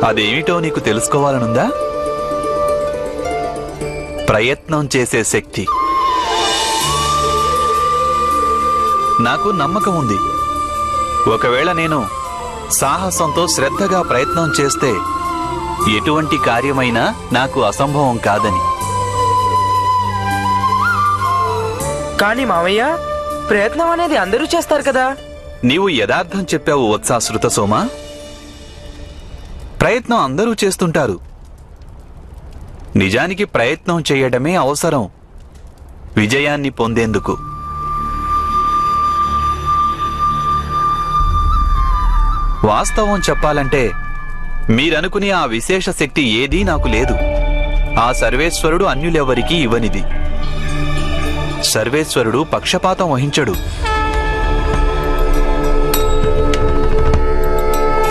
అదేమిటో నీకు తెలుసుకోవాలనుందా? ప్రయత్నం చేసే శక్తి. నాకు నమ్మకం ఉంది, ఒకవేళ నేను సాహసంతో శ్రద్ధగా ప్రయత్నం చేస్తే ఎటువంటి కార్యమైనా నాకు అసంభవం కాదని. కానీ మావయ్య, ప్రయత్నం అనేది అందరూ చేస్తారు కదా. నీవు యథార్థం చెప్పావు వత్సాశ్రుత సోమ. ప్రయత్నం అందరూ చేస్తుంటారు. నిజానికి ప్రయత్నం చేయడమే అవసరం విజయాన్ని పొందేందుకు. వాస్తవం చెప్పాలంటే మీరనుకునే ఆ విశేష శక్తి ఏదీ నాకు లేదు. ఆ సర్వేశ్వరుడు అన్యులెవ్వరికీ ఇవ్వనిది. సర్వేశ్వరుడు పక్షపాతం వహించడు.